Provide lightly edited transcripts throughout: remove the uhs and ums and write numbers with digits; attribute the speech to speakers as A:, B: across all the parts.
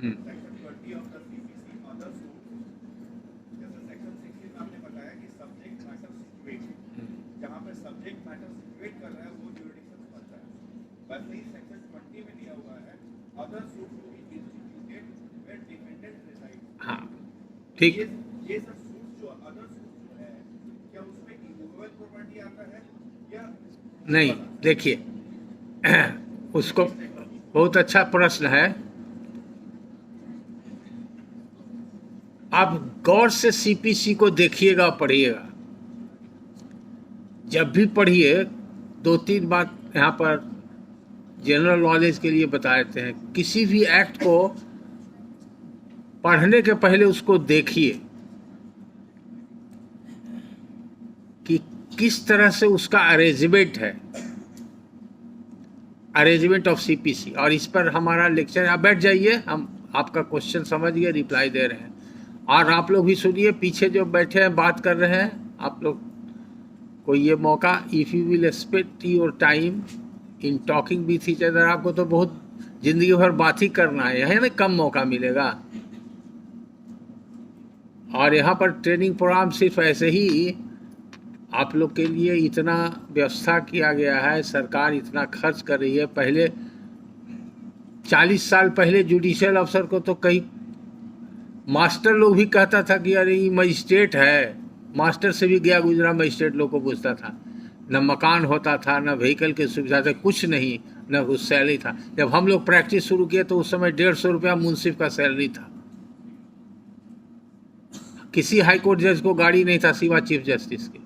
A: Section 20 of the CPC other source, जैसे section 16 आपने बताया कि सब्जेक्ट मैटर सिचुएट, जहाँ पे सब्जेक्ट मैटर सिचुएट कर रहा है वो ज्यूरिडिक्शन बनता है। वैसे ही सेक्शन 20 में दिया हुआ है other source to be instituted where dependent reside.
B: हाँ ठीक।
A: ये सब सोर्स जो अदर सोर्स जो है, क्या उसमें इमूवेबल प्रॉपर्टी आता है या
B: नहीं, देखिए उसको बहुत अच्छा प्रश्न है। आप गौर से सीपीसी को देखिएगा, पढ़िएगा। जब भी पढ़िए 2-3 बात यहाँ पर जनरल नॉलेज के लिए बता देते हैं। किसी भी एक्ट को पढ़ने के पहले उसको देखिए कि किस तरह से उसका अरेंजमेंट है, अरेंजमेंट ऑफ सीपीसी। और इस पर हमारा लेक्चर, आप बैठ जाइए, हम आपका क्वेश्चन समझ गए, रिप्लाई दे रहे हैं। और आप लोग भी सुनिए, पीछे जो बैठे हैं बात कर रहे हैं, आप लोग को ये मौका, if you will spend your time in talking with each other, आपको तो बहुत जिंदगी भर बात ही करना है, यही ना कम मौका मिलेगा। और यहाँ पर ट्रेनिंग प्रोग्राम सिर्फ ऐसे ही आप लोग के लिए इतना व्यवस्था किया गया है, सरकार इतना खर्च कर रही है। पहले 40 साल पहले जुडिशियल अफसर को तो कई मास्टर लोग भी कहता था कि अरे ये मजिस्ट्रेट है, मास्टर से भी गया गुजरा मजिस्ट्रेट लोग को पूछता था। न मकान होता था, न व्हीकल की सुविधा था, कुछ नहीं, न कुछ सैलरी था। जब हम लोग प्रैक्टिस शुरू किए तो उस समय 150 रुपया मुंसिफ का सैलरी था। किसी हाईकोर्ट जज को गाड़ी नहीं था सिवा चीफ जस्टिस के।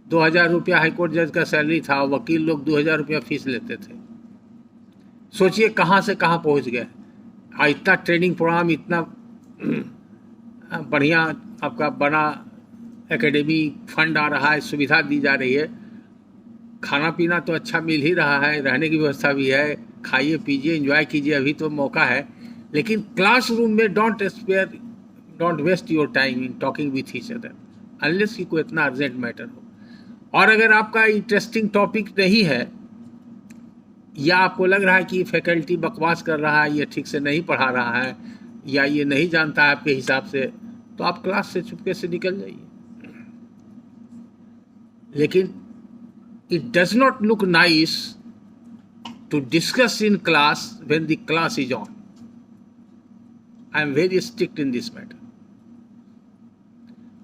B: 2000 रुपया हाईकोर्ट जज का सैलरी था, वकील लोग 2000 रुपया फीस लेते थे। सोचिए कहाँ से कहाँ पहुँच गए। इतना ट्रेनिंग प्रोग्राम, इतना बढ़िया आपका बना एकेडमी, फंड आ रहा है, सुविधा दी जा रही है, खाना पीना तो अच्छा मिल ही रहा है, रहने की व्यवस्था भी है, खाइए पीजिए एंजॉय कीजिए, अभी तो मौका है। लेकिन क्लासरूम में don't waste your time in talking with each other unless कि कोई इतना अर्जेंट मैटर हो। और अगर आपका इंटरेस्टिंग टॉपिक नहीं है, या आपको लग रहा है कि फैकल्टी बकवास कर रहा है, ये ठीक से नहीं पढ़ा रहा है, या ये नहीं जानता है आपके हिसाब से, तो आप क्लास से चुपके से निकल जाइए। लेकिन it does not look nice to discuss in class when the class is on. I am very strict in this matter.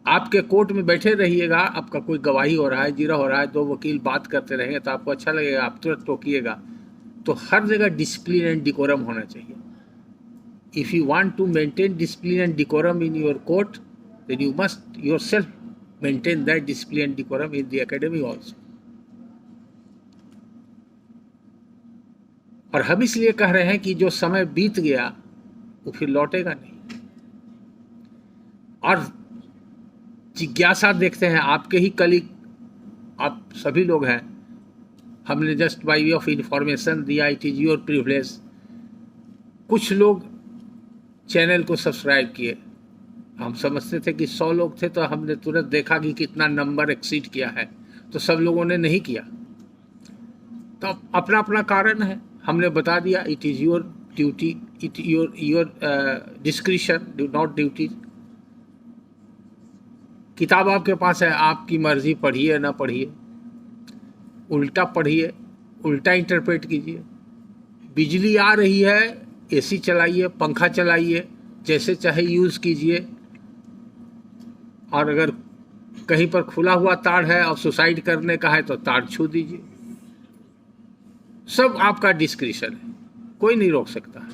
B: आपके कोर्ट में बैठे रहिएगा, आपका कोई गवाही हो रहा है, जीरा हो रहा है, 2 वकील बात करते रहेंगे तो आपको अच्छा लगेगा, आप तुरंत टोकिएगा। तो हर जगह डिसिप्लिन एंड डिकोरम होना चाहिए। If you want to maintain discipline and decorum in your court, then you must yourself maintain that discipline and decorum in the academy also. और हम इसलिए कह रहे हैं कि जो समय बीत गया वो फिर लौटेगा नहीं। और जिज्ञासा देखते हैं, आपके ही कलीग आप सभी लोग हैं, हमने just by way of information दिया, इट इज योर प्रिविलेज। कुछ लोग चैनल को सब्सक्राइब किए, हम समझते थे कि 100 लोग थे तो हमने तुरंत देखा कि कितना नंबर एक्सीड किया है, तो सब लोगों ने नहीं किया। तो अपना अपना कारण है, हमने बता दिया। It is your duty, it your discretion, not duty. किताब आपके पास है, आपकी मर्जी, पढ़िए ना पढ़िए, उल्टा पढ़िए, उल्टा इंटरप्रेट कीजिए। बिजली आ रही है, एसी चलाइए, पंखा चलाइए, जैसे चाहे यूज़ कीजिए। और अगर कहीं पर खुला हुआ तार है और सुसाइड करने का है तो तार छू दीजिए। सब आपका डिस्क्रिशन है, कोई नहीं रोक सकता है।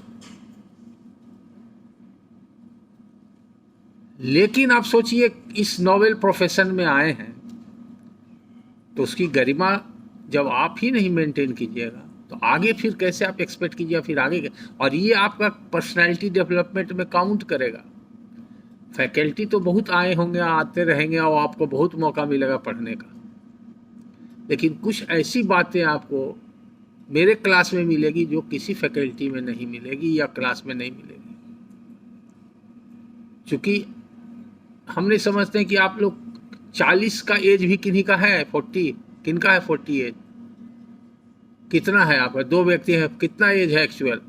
B: लेकिन आप सोचिए, इस नोबेल प्रोफेशन में आए हैं तो उसकी गरिमा जब आप ही नहीं मेंटेन कीजिएगा तो आगे फिर कैसे आप एक्सपेक्ट कीजिएगा फिर आगे। और ये आपका पर्सनालिटी डेवलपमेंट में काउंट करेगा। फैकल्टी तो बहुत आए होंगे, आते रहेंगे और आपको बहुत मौका मिलेगा पढ़ने का, लेकिन कुछ ऐसी बातें आपको मेरे क्लास में मिलेगी जो किसी फैकल्टी में नहीं मिलेगी या क्लास में नहीं मिलेगी। क्योंकि हमने समझते हैं कि आप लोग 40 का एज भी किन्हीं का है, 40 किनका है, 40 एज कितना है आपका? 2 व्यक्ति है, कितना एज है एक्चुअल?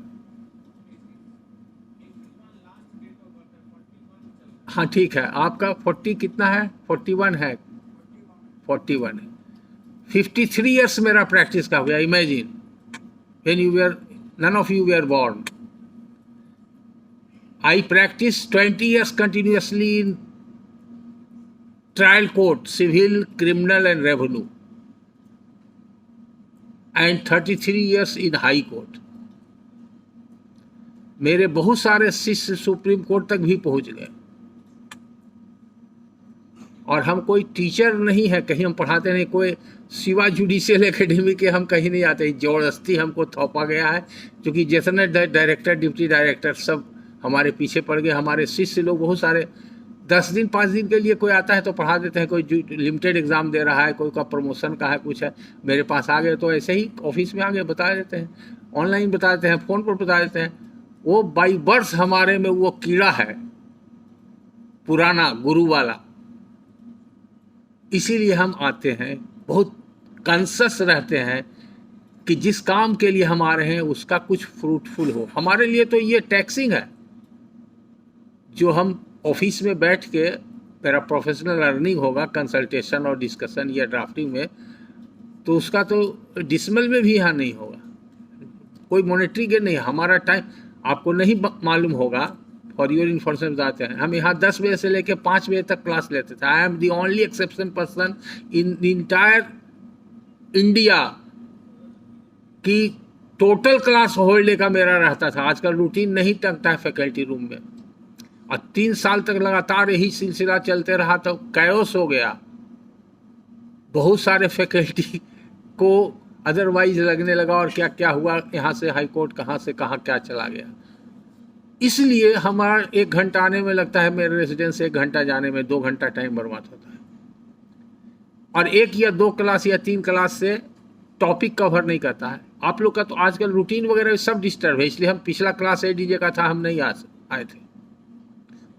B: हाँ ठीक है, आपका 40 कितना है? 41 है, 41 है। 53 ईयर्स मेरा प्रैक्टिस का हो गया। Imagine when you were, none of you were born. I practiced 20 years continuously in trial court, civil, criminal and revenue, and 33 years in high court. मेरे बहुत सारे शिष्य सुप्रीम कोर्ट तक भी पहुंच गए। और हम कोई टीचर नहीं है, कहीं हम पढ़ाते नहीं, कोई सिवा जुडिशियल एकेडमी के हम कहीं नहीं आते। जबरदस्ती हमको थोपा गया है, क्योंकि जितने डायरेक्टर, डिप्टी डायरेक्टर सब हमारे पीछे पड़ गए। हमारे शिष्य लोग बहुत सारे 10 दिन 5 दिन के लिए कोई आता है तो पढ़ा देते हैं, कोई लिमिटेड एग्जाम दे रहा है, कोई का प्रमोशन का है, कुछ है, मेरे पास आ गए तो ऐसे ही ऑफिस में आ गए, बता देते हैं, ऑनलाइन बता देते हैं, फ़ोन पर बता देते हैं। वो बाई बर्थ हमारे में वो कीड़ा है पुराना गुरु वाला, इसीलिए हम आते हैं, बहुत कॉन्शियस रहते हैं कि जिस काम के लिए हम आ रहे हैं उसका कुछ फ्रूटफुल हो। हमारे लिए तो ये टैक्सिंग है, जो हम ऑफिस में बैठ के मेरा प्रोफेशनल अर्निंग होगा कंसल्टेशन और डिस्कशन या ड्राफ्टिंग में, तो उसका तो डिसमल में भी यहाँ नहीं होगा, कोई मॉनेटरी गेन नहीं। हमारा टाइम आपको नहीं मालूम होगा, फॉर योर इन्फॉर्मेशन बताते हैं, हम यहाँ 10 बजे से लेकर 5 बजे तक क्लास लेते थे। I am the only exception person in the entire India कि टोटल क्लास होल्ड डे का मेरा रहता था। आजकल रूटीन नहीं टंगता है फैकल्टी रूम में, और 3 साल तक लगातार यही सिलसिला चलते रहा तो कैओस हो गया। बहुत सारे फैकल्टी को अदरवाइज लगने लगा, और क्या क्या हुआ, यहाँ से हाई कोर्ट कहाँ से कहाँ क्या चला गया। इसलिए हमारा 1 घंटा आने में लगता है, मेरे रेजिडेंस से 1 घंटा जाने में 2 घंटा टाइम बर्बाद होता है, और 1 या 2 क्लास या 3 क्लास से टॉपिक कवर नहीं करता है। आप लोग का तो आजकल रूटीन वगैरह सब डिस्टर्ब है, इसलिए हम पिछला क्लास ADJ का था, हम नहीं आए थे।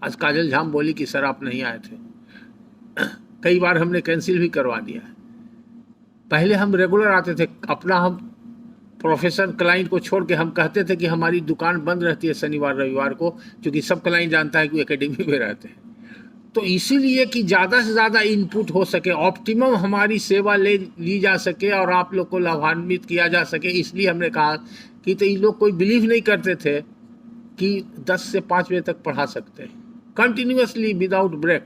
B: आज काजल झाम बोली कि सर आप नहीं आए थे, कई बार हमने कैंसिल भी करवा दिया है। पहले हम रेगुलर आते थे, अपना हम प्रोफेसर क्लाइंट को छोड़ के हम कहते थे कि हमारी दुकान बंद रहती है शनिवार रविवार को, क्योंकि सब क्लाइंट जानता है कि एकेडमी में रहते हैं। तो इसीलिए कि ज़्यादा से ज़्यादा इनपुट हो सके, ऑप्टिमम हमारी सेवा ली जा सके और आप लोग को लाभान्वित किया जा सके, इसलिए हमने कहा कि तो ये लोग कोई बिलीव नहीं करते थे कि 10 से 5 बजे तक पढ़ा सकते हैं कंटिन्यूसली विदाउट ब्रेक।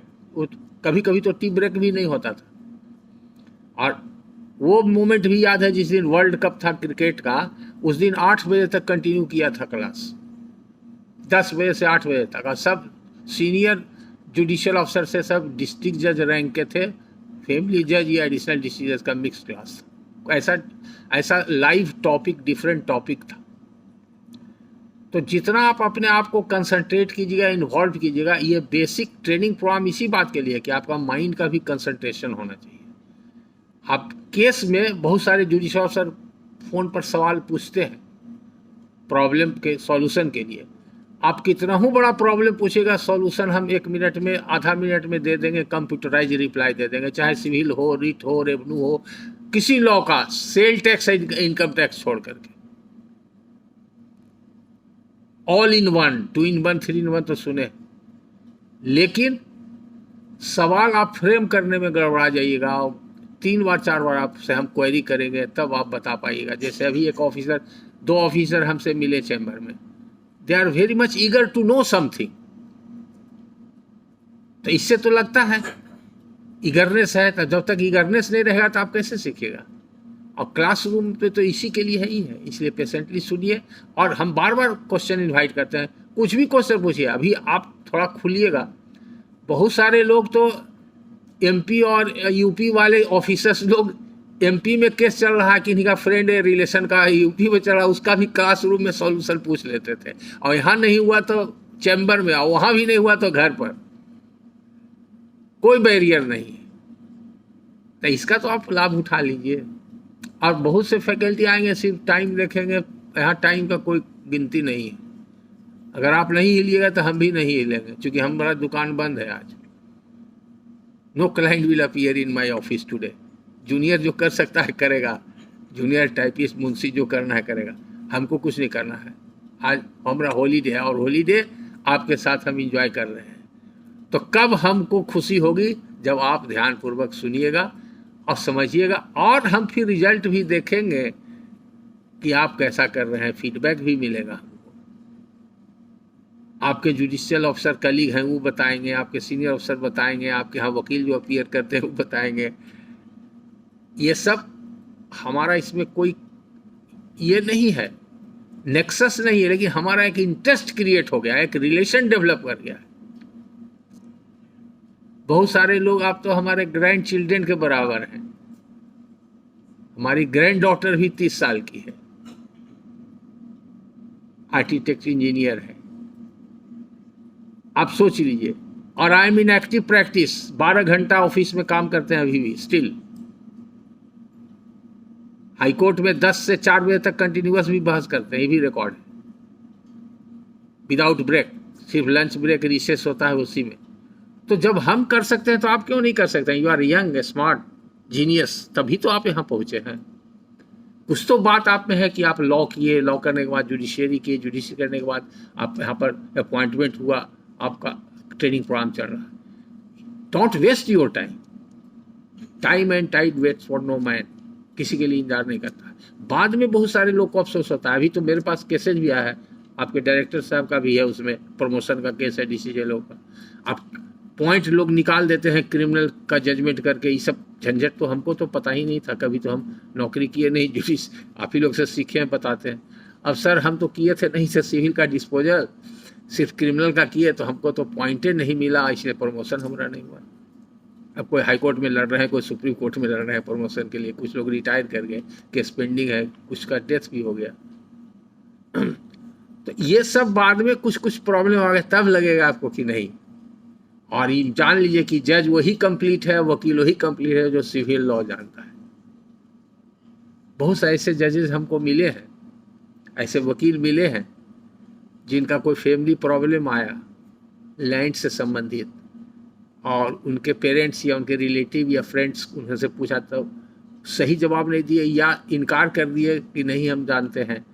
B: कभी कभी तो टी ब्रेक भी नहीं होता था। और वो मोमेंट भी याद है जिस दिन वर्ल्ड कप था क्रिकेट का, उस दिन 8 बजे तक कंटिन्यू किया था क्लास, 10 बजे से 8 बजे तक। और सब सीनियर जुडिशियल ऑफिसर से सब डिस्ट्रिक्ट जज रैंक के थे, फैमिली जज या एडिशनल डिस्ट्रिक्ट जज का मिक्स क्लास। ऐसा लाइव टॉपिक, डिफरेंट टॉपिक था। तो जितना आप अपने आप को कंसंट्रेट कीजिएगा, इन्वॉल्व कीजिएगा, ये बेसिक ट्रेनिंग प्रोग्राम इसी बात के लिए कि आपका माइंड का भी कंसंट्रेशन होना चाहिए। आप केस में बहुत सारे जुडिशियल ऑफिसर फ़ोन पर सवाल पूछते हैं प्रॉब्लम के सॉल्यूशन के लिए। आप कितना ही बड़ा प्रॉब्लम पूछेगा, सॉल्यूशन हम 1 मिनट में, आधा मिनट में दे देंगे, कंप्यूटराइज रिप्लाई दे देंगे, चाहे सिविल हो, रिट हो, रेवेन्यू हो, किसी लॉ का, सेल टैक्स, इनकम टैक्स छोड़ करके, all in one, 2 in 1, 3 in 1 तो सुने। लेकिन सवाल आप फ्रेम करने में गड़बड़ा जाइएगा, 3 बार 4 बार आपसे हम क्वेरी करेंगे तब आप बता पाइएगा। जैसे अभी एक ऑफिसर, 2 ऑफिसर हमसे मिले चैम्बर में, they are very much eager to know something. तो इससे तो लगता है ईगरनेस है, तो जब तक ईगरनेस नहीं रहेगा तो आप कैसे सीखिएगा। और क्लासरूम पे तो इसी के लिए ही है, इसलिए पेशेंटली सुनिए। और हम बार बार क्वेश्चन इनवाइट करते हैं, कुछ भी क्वेश्चन पूछिए। अभी आप थोड़ा खुलिएगा, बहुत सारे लोग तो MP और UP वाले ऑफिसर्स लोग, MP में केस चल रहा है कि इनका फ्रेंड है, रिलेशन का, UP में चल रहा है, उसका भी क्लासरूम में सॉल्यूशन पूछ लेते थे। और यहाँ नहीं हुआ तो चैम्बर में, और वहाँ भी नहीं हुआ तो घर पर, कोई बैरियर नहीं है। तो इसका तो आप लाभ उठा लीजिए। और बहुत से फैकल्टी आएंगे, सिर्फ टाइम देखेंगे, यहाँ टाइम का कोई गिनती नहीं है। अगर आप नहीं हिलिएगा तो हम भी नहीं हिलेंगे, क्योंकि हमारा दुकान बंद है आज। No client will appear in my office today. Junior जो कर सकता है करेगा, जूनियर टाइपिस्ट, मुंशी जो करना है करेगा, हमको कुछ नहीं करना है। आज हमारा हॉलीडे है, और हॉलीडे आपके साथ हम इंजॉय कर रहे हैं। तो कब हमको खुशी होगी? जब आप ध्यानपूर्वक सुनिएगा और समझिएगा, और हम फिर रिजल्ट भी देखेंगे कि आप कैसा कर रहे हैं, फीडबैक भी मिलेगा। आपके जुडिशियल ऑफिसर कलीग हैं वो बताएंगे, आपके सीनियर ऑफिसर बताएंगे, आपके यहाँ वकील जो अपीयर करते हैं वो बताएंगे। ये सब हमारा इसमें कोई ये नहीं है, नेक्सस नहीं है, लेकिन हमारा एक इंटरेस्ट क्रिएट हो गया, एक रिलेशन डेवलप कर गया है। बहुत सारे लोग आप तो हमारे ग्रैंड चिल्ड्रन के बराबर हैं। हमारी ग्रैंड डॉटर भी 30 साल की है, आर्किटेक्ट इंजीनियर है। आप सोच लीजिए। और I am in active practice, 12 घंटा ऑफिस में काम करते हैं अभी भी स्टिल। हाईकोर्ट में 10 से 4 बजे तक कंटिन्यूअस भी बहस करते हैं, ये भी रिकॉर्ड है, विदाउट ब्रेक। सिर्फ लंच ब्रेक रिसेस होता है उसी में। तो जब हम कर सकते हैं तो आप क्यों नहीं कर सकते? You are young, smart, genius, तभी तो आप यहाँ पहुंचे हैं। कुछ तो बात आप में है कि आप लॉ किए, लॉ करने के बाद जुडिशियरी किए, जुडिशियरी करने के बाद आप यहाँ पर अपॉइंटमेंट हुआ, आपका ट्रेनिंग प्रोग्राम चल रहा है। Don't waste your time. Time and tide waits for no man. किसी के लिए इंतजार नहीं करता। बाद में बहुत सारे लोग को अफसोस होता है। अभी तो मेरे पास केसेज भी आया है, आपके डायरेक्टर साहब का भी है, उसमें प्रमोशन का केस है, डीसीजे लोग का। आप पॉइंट लोग निकाल देते हैं क्रिमिनल का जजमेंट करके। ये सब झंझट तो हमको तो पता ही नहीं था, कभी तो हम नौकरी किए नहीं, जुडिस आप ही लोग से सीखे हैं, बताते हैं। अब सर हम तो किए थे नहीं सर, सिविल का डिस्पोजल, सिर्फ क्रिमिनल का किए, तो हमको तो पॉइंटे नहीं मिला, इसलिए प्रमोशन हमारा नहीं हुआ। अब कोई हाई कोर्ट में लड़ रहे हैं, कोई सुप्रीम कोर्ट में लड़ रहे हैं प्रमोशन के लिए, कुछ लोग रिटायर कर गए, केस पेंडिंग है, कुछ का डेथ भी हो गया। तो ये सब बाद में कुछ कुछ प्रॉब्लम आ गया, तब लगेगा आपको कि नहीं। और ये जान लीजिए कि जज वही कंप्लीट है, वकील वही कंप्लीट है जो सिविल लॉ जानता है। बहुत से ऐसे जजेस हमको मिले हैं, ऐसे वकील मिले हैं जिनका कोई फैमिली प्रॉब्लम आया लैंड से संबंधित, और उनके पेरेंट्स या उनके रिलेटिव या फ्रेंड्स उनसे पूछा तो सही जवाब नहीं दिए या इनकार कर दिए कि नहीं हम जानते हैं,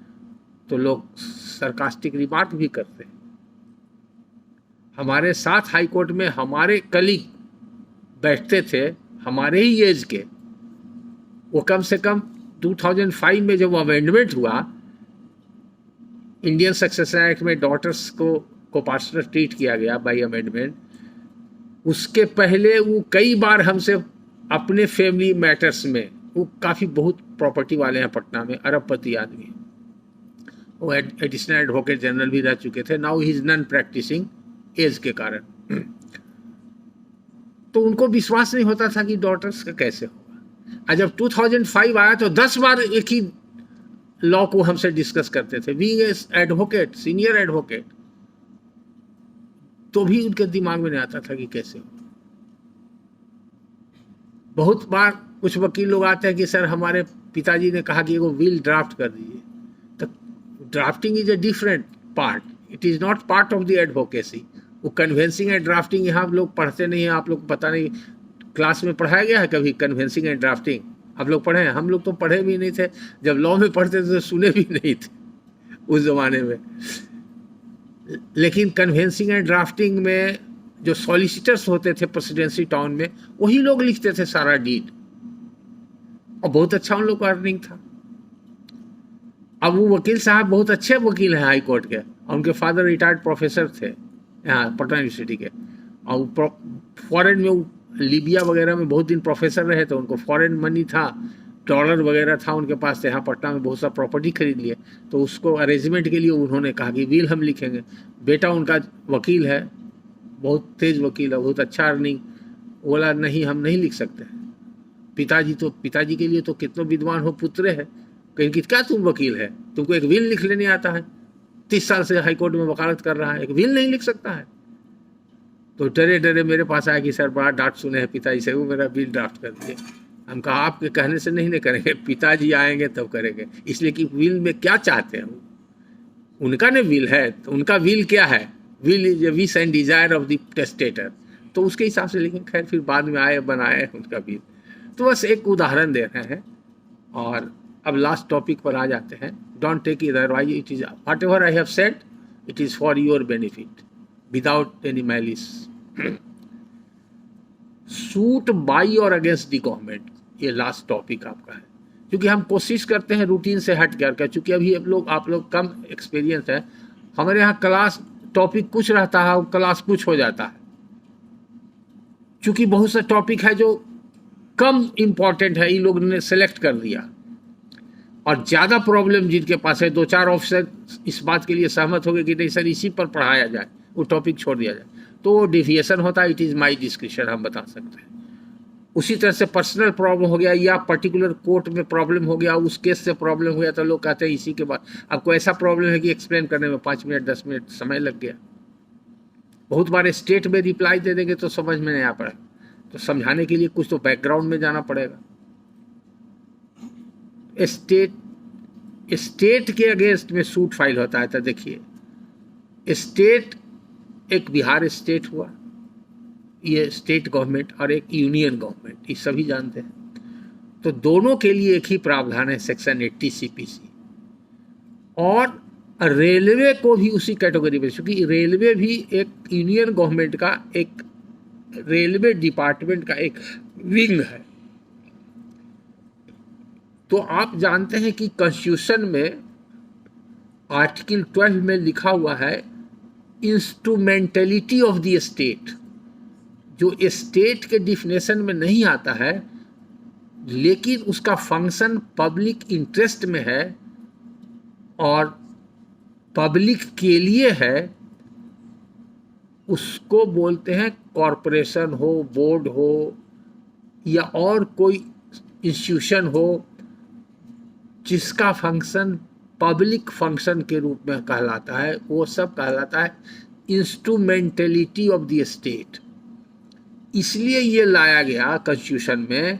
B: तो लोग सरकास्टिक रिमार्क भी करते हैं। हमारे साथ हाई कोर्ट में हमारे कलीग बैठते थे, हमारे ही एज के, वो कम से कम 2005 में जब अमेंडमेंट हुआ इंडियन सक्सेशन एक्ट में, डॉटर्स को पार्टनर ट्रीट किया गया बाय अमेंडमेंट, उसके पहले वो कई बार हमसे अपने फैमिली मैटर्स में, वो काफ़ी बहुत प्रॉपर्टी वाले हैं पटना में, अरबपति आदमी, वो एडिशनल एडवोकेट जनरल भी रह चुके थे। Now he is non practising age के कारण। तो उनको विश्वास नहीं होता था कि डॉटर्स का कैसे होगा। और जब 2005 आया तो 10 बार एक ही लॉ को हमसे डिस्कस करते थे, बीइंग एडवोकेट, सीनियर एडवोकेट, तो भी उनके दिमाग में नहीं आता था कि कैसे हो। बहुत बार कुछ वकील लोग आते हैं कि सर हमारे पिताजी ने कहा कि वो विल ड्राफ्ट कर दीजिए। तो drafting is a different part, it is not part of the advocacy. वो कन्वेंसिंग एंड ड्राफ्टिंग यहाँ लोग पढ़ते नहीं हैं, आप लोग पता नहीं क्लास में पढ़ाया गया है कभी कन्वेंसिंग एंड ड्राफ्टिंग? आप लोग पढ़े हैं? हम लोग तो पढ़े भी नहीं थे, जब लॉ में पढ़ते थे तो सुने भी नहीं थे उस जमाने में। लेकिन कन्वेंसिंग एंड ड्राफ्टिंग में जो सॉलिसिटर्स होते थे प्रेसिडेंसी टाउन में, वही लोग लिखते थे सारा डीड, और बहुत अच्छा उन लोग का अर्निंग था। अब वो वकील साहब बहुत अच्छे वकील हैं हाई कोर्ट के, और उनके फादर रिटायर्ड प्रोफेसर थे यहाँ पटना यूनिवर्सिटी के, और फॉरेन में लीबिया वगैरह में बहुत दिन प्रोफेसर रहे, तो उनको फॉरेन मनी था, डॉलर वगैरह था उनके पास, यहाँ पटना में बहुत सा प्रॉपर्टी खरीद लिए। तो उसको अरेंजमेंट के लिए उन्होंने कहा कि विल हम लिखेंगे। बेटा उनका वकील है, बहुत तेज वकील है, बहुत अच्छा अर्निंग, बोला नहीं हम नहीं लिख सकते। पिताजी के लिए तो कितना विद्वान हो पुत्र है, कहीं कि क्या तुम वकील है, तुमको एक विल लिख लेने आता है, 30 साल से हाईकोर्ट में वकालत कर रहा है, एक विल नहीं लिख सकता है? तो डरे डरे मेरे पास आया कि सर बड़ा डांट सुने हैं पिताजी से, वो मेरा विल ड्राफ्ट कर दिए। हम कहा आपके कहने से नहीं करेंगे, पिताजी आएंगे तब करेंगे, इसलिए कि विल में क्या चाहते हैं, उनका ने विल है, तो उनका विल क्या है, will is a wish and desire of the testator, तो उसके हिसाब से। लेकिन खैर फिर बाद में आए बनाए उनका विल। तो बस एक उदाहरण दे रहे हैं। और अब लास्ट टॉपिक पर आ जाते हैं। Don't take it otherwise, it is whatever I have said, it is for your benefit without any malice. Suit by और अगेंस्ट द गवर्नमेंट, ये लास्ट टॉपिक आपका है, क्योंकि हम कोशिश करते हैं रूटीन से हट कर, चूंकि अभी आप लोग कम एक्सपीरियंस है, हमारे यहाँ क्लास टॉपिक कुछ रहता है और क्लास कुछ हो जाता है, चूंकि बहुत सा टॉपिक है जो कम इम्पॉर्टेंट है, इन लोगों ने सेलेक्ट कर दिया, और ज़्यादा प्रॉब्लम जिनके पास है, 2-4 ऑफिसर इस बात के लिए सहमत हो गए कि नहीं सर इसी पर पढ़ाया जाए, वो टॉपिक छोड़ दिया जाए, तो वो डिविएशन होता है। इट इज़ माई डिस्क्रिप्शन, हम बता सकते हैं। उसी तरह से पर्सनल प्रॉब्लम हो गया या पर्टिकुलर कोर्ट में प्रॉब्लम हो गया, उस केस से प्रॉब्लम हो गया, तो लोग कहते हैं इसी के बाद आपको ऐसा प्रॉब्लम है कि एक्सप्लेन करने में 5 मिनट 10 मिनट समय लग गया। बहुत बार स्टेट में रिप्लाई दे देंगे तो समझ में नहीं आ पड़ा, तो समझाने के लिए कुछ तो बैकग्राउंड में जाना पड़ेगा। स्टेट के अगेंस्ट में सूट फाइल होता है, तो देखिए स्टेट, एक बिहार स्टेट हुआ, ये स्टेट गवर्नमेंट, और एक यूनियन गवर्नमेंट, ये सभी जानते हैं, तो दोनों के लिए एक ही प्रावधान है सेक्शन 80 सीपीसी, और रेलवे को भी उसी कैटेगरी में, क्योंकि रेलवे भी एक यूनियन गवर्नमेंट का, एक रेलवे डिपार्टमेंट का एक विंग है। तो आप जानते हैं कि कॉन्स्टिट्यूशन में आर्टिकल 12 में लिखा हुआ है इंस्ट्रूमेंटलिटी ऑफ द स्टेट, जो स्टेट के डिफिनेशन में नहीं आता है, लेकिन उसका फंक्शन पब्लिक इंटरेस्ट में है और पब्लिक के लिए है, उसको बोलते हैं कॉरपोरेशन हो, बोर्ड हो, या और कोई इंस्टीट्यूशन हो जिसका फंक्शन पब्लिक फंक्शन के रूप में कहलाता है, वो सब कहलाता है इंस्ट्रूमेंटलिटी ऑफ द स्टेट। इसलिए ये लाया गया कॉन्स्टिट्यूशन में,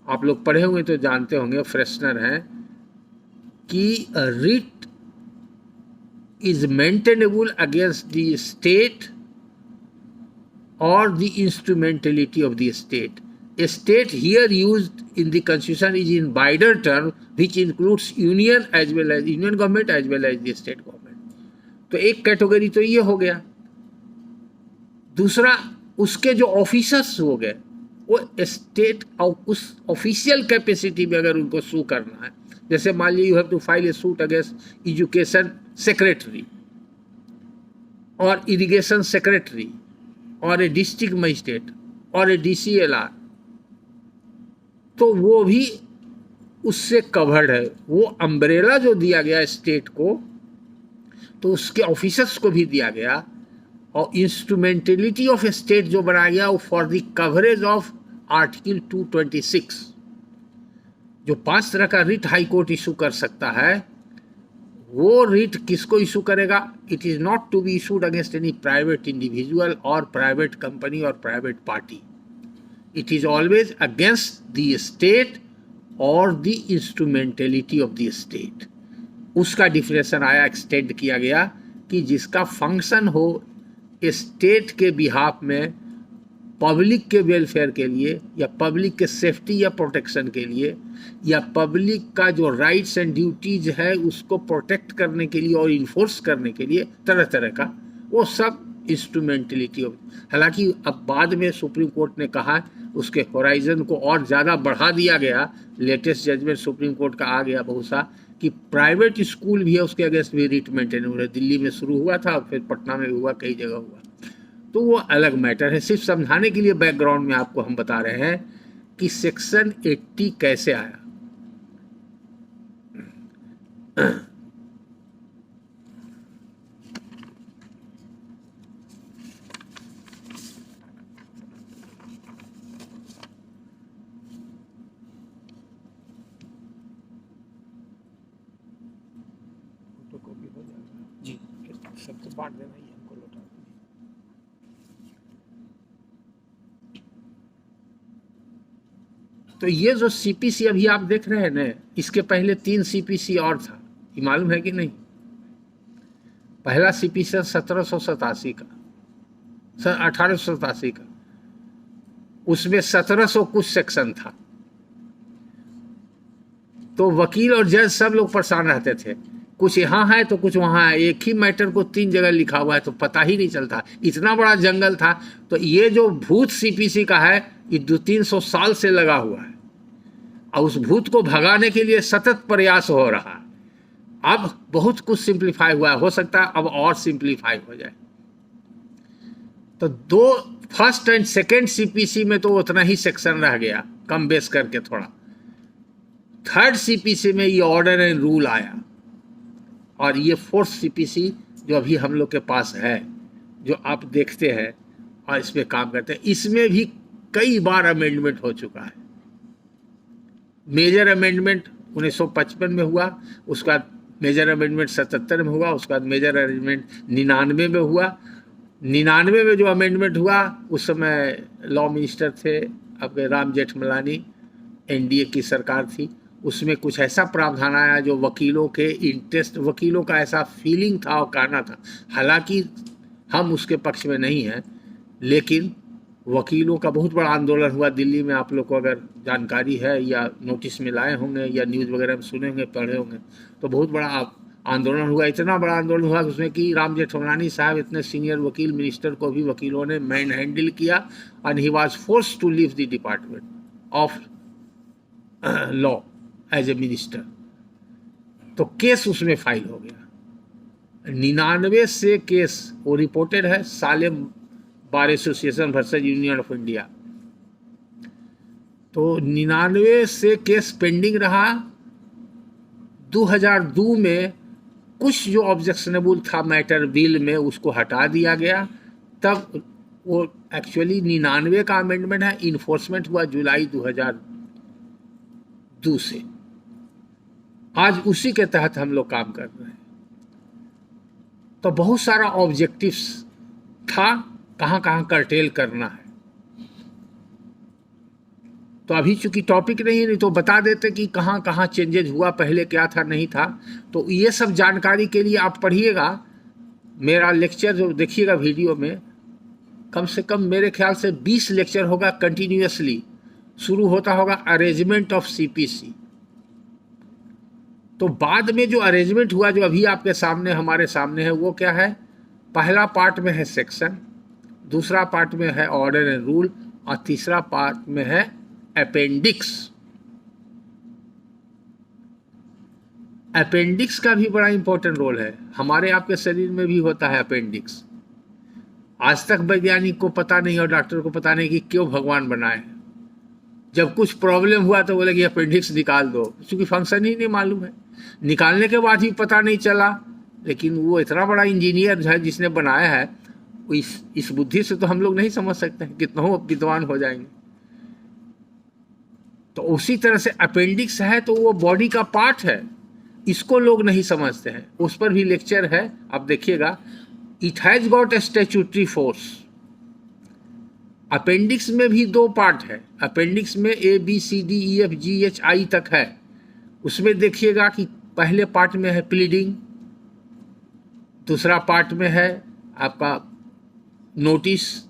B: आप लोग पढ़े हुए तो जानते होंगे, फ्रेशनर हैं, कि writ is maintainable against the state और the instrumentality of the state. State here used in the constitution is in wider term which includes union as well as union government as well as the state government। तो एक category तो ये हो गया। दूसरा, उसके जो ऑफिसर्स हो गए, वो स्टेट और उस ऑफिशियल कैपेसिटी में अगर उनको सू करना है, जैसे मान लीजिए you have to file a suit against education secretary और इरिगेशन सेक्रेटरी और ए डिस्ट्रिक्ट मजिस्ट्रेट और ए DCLR, तो वो भी उससे कवर्ड है। वो अम्ब्रेला जो दिया गया स्टेट को, तो उसके ऑफिसर्स को भी दिया गया, और इंस्ट्रूमेंटलिटी ऑफ स्टेट जो बनाया गया वो for the coverage of article 226। जो 5 तरह का रिट हाई कोर्ट इशू कर सकता है, वो रिट किसको इशू करेगा? It is not to be issued against any private individual और प्राइवेट कंपनी और private party. It is always against the state or the instrumentality of the state। उसका definition आया, एक्सटेंड किया गया कि जिसका फंक्शन हो स्टेट के बिहाफ में, पब्लिक के वेलफेयर के लिए, या पब्लिक के सेफ्टी या प्रोटेक्शन के लिए, या पब्लिक का जो राइट्स एंड ड्यूटीज है उसको प्रोटेक्ट करने के लिए और इन्फोर्स करने के लिए, तरह तरह का, वो सब इंस्ट्रूमेंटलिटी ऑफ। हालांकि अब बाद में सुप्रीम कोर्ट ने कहा, उसके होराइजन को और ज़्यादा बढ़ा दिया गया, लेटेस्ट जजमेंट सुप्रीम कोर्ट का आ गया बहुत सा, कि प्राइवेट स्कूल भी है उसके अगेंस्ट भी रिट मेंटेनेबल है। दिल्ली में शुरू हुआ था, फिर पटना में भी हुआ, कई जगह हुआ, तो वो अलग मैटर है। सिर्फ समझाने के लिए बैकग्राउंड में आपको हम बता रहे हैं कि सेक्शन 80 कैसे आया। जी, सबको बांट देना, ही हमको लौटा देना। तो ये जो CPC अभी आप देख रहे हैं ना, इसके पहले 3 CPC और था, ये मालूम है कि नहीं? पहला CPC 1787 का, 1887 का, उसमें 1700 कुछ सेक्शन था। तो वकील और जज सब लोग परेशान रहते थे कुछ यहाँ है तो कुछ वहाँ है, एक ही मैटर को 3 जगह लिखा हुआ है तो पता ही नहीं चलता। इतना बड़ा जंगल था। तो ये जो भूत सीपीसी का है ये 200-300 साल से लगा हुआ है और उस भूत को भगाने के लिए सतत प्रयास हो रहा है। अब बहुत कुछ सिंप्लीफाई हुआ है, हो सकता है अब और सिंप्लीफाई हो जाए। तो 2 फर्स्ट एंड सेकेंड सीपीसी में तो उतना ही सेक्शन रह गया, कम बेस करके थोड़ा। थर्ड सीपीसी में ये ऑर्डर एंड रूल आया और ये फोर्थ सीपीसी जो अभी हम लोग के पास है, जो आप देखते हैं और इस पे काम करते हैं, इसमें भी कई बार अमेंडमेंट हो चुका है। मेजर अमेंडमेंट 1955 में हुआ, उसके बाद मेजर अमेंडमेंट 77 में हुआ, उसके बाद मेजर अमेंडमेंट 99 में हुआ। 99 में जो अमेंडमेंट हुआ उस समय लॉ मिनिस्टर थे आपके राम जेठमलानी, एनडीए की सरकार थी। उसमें कुछ ऐसा प्रावधान आया जो वकीलों के इंटरेस्ट, वकीलों का ऐसा फीलिंग था और कहना था, हालांकि हम उसके पक्ष में नहीं हैं, लेकिन वकीलों का बहुत बड़ा आंदोलन हुआ दिल्ली में। आप लोग को अगर जानकारी है या नोटिस में लाए होंगे या न्यूज़ वगैरह में सुने होंगे, पढ़े होंगे, तो बहुत बड़ा आंदोलन हुआ। इतना बड़ा आंदोलन हुआ कि उसमें कि राम जेठमलानी साहब, इतने सीनियर वकील, मिनिस्टर को भी वकीलों ने मैन हैंडल किया and he was forced to leave the department of law as a minister. तो केस उसमें फाइल हो गया। 99 से केस वो रिपोर्टेड है, Salem bar association versus Union of India. तो 99 से केस पेंडिंग रहा। 2002 में कुछ जो ऑब्जेक्शनेबल था मैटर बिल में उसको हटा दिया गया। तब वो एक्चुअली 99 का अमेंडमेंट है, इन्फोर्समेंट हुआ जुलाई 2002 से। आज उसी के तहत हम लोग काम कर रहे हैं। तो बहुत सारा ऑब्जेक्टिव्स था, कहाँ कहाँ कर्टेल करना है। तो अभी चूंकि टॉपिक नहीं तो बता देते कि कहाँ कहाँ चेंजेज हुआ, पहले क्या था नहीं था। तो ये सब जानकारी के लिए आप पढ़िएगा मेरा लेक्चर जो देखिएगा वीडियो में। कम से कम मेरे ख्याल से 20 लेक्चर होगा कंटिन्यूअसली। शुरू होता होगा अरेंजमेंट ऑफ सीपीसी। तो बाद में जो अरेंजमेंट हुआ जो अभी आपके सामने हमारे सामने है वो क्या है? पहला पार्ट में है सेक्शन, दूसरा पार्ट में है ऑर्डर एंड रूल और तीसरा पार्ट में है अपेंडिक्स। अपेंडिक्स का भी बड़ा इंपॉर्टेंट रोल है। हमारे आपके शरीर में भी होता है अपेंडिक्स। आज तक वैज्ञानिक को पता नहीं और डॉक्टर को पता नहीं कि क्यों भगवान बनाए। जब कुछ प्रॉब्लम हुआ तो बोले कि अपेंडिक्स निकाल दो, क्योंकि फंक्शन ही नहीं मालूम है। निकालने के बाद भी पता नहीं चला, लेकिन वो इतना बड़ा इंजीनियर है जिसने बनाया है, इस बुद्धि से तो हम लोग नहीं समझ सकते हैं, कितना विद्वान हो जाएंगे। तो उसी तरह से अपेंडिक्स है तो वो बॉडी का पार्ट है, इसको लोग नहीं समझते हैं। उस पर भी लेक्चर है, आप देखिएगा। It has got a statutory force. Appendix में भी 2 पार्ट है। अपेंडिक्स में ABCDEFGHI तक है। उसमें देखिएगा कि पहले पार्ट में है प्लीडिंग, दूसरा पार्ट में है आपका नोटिस,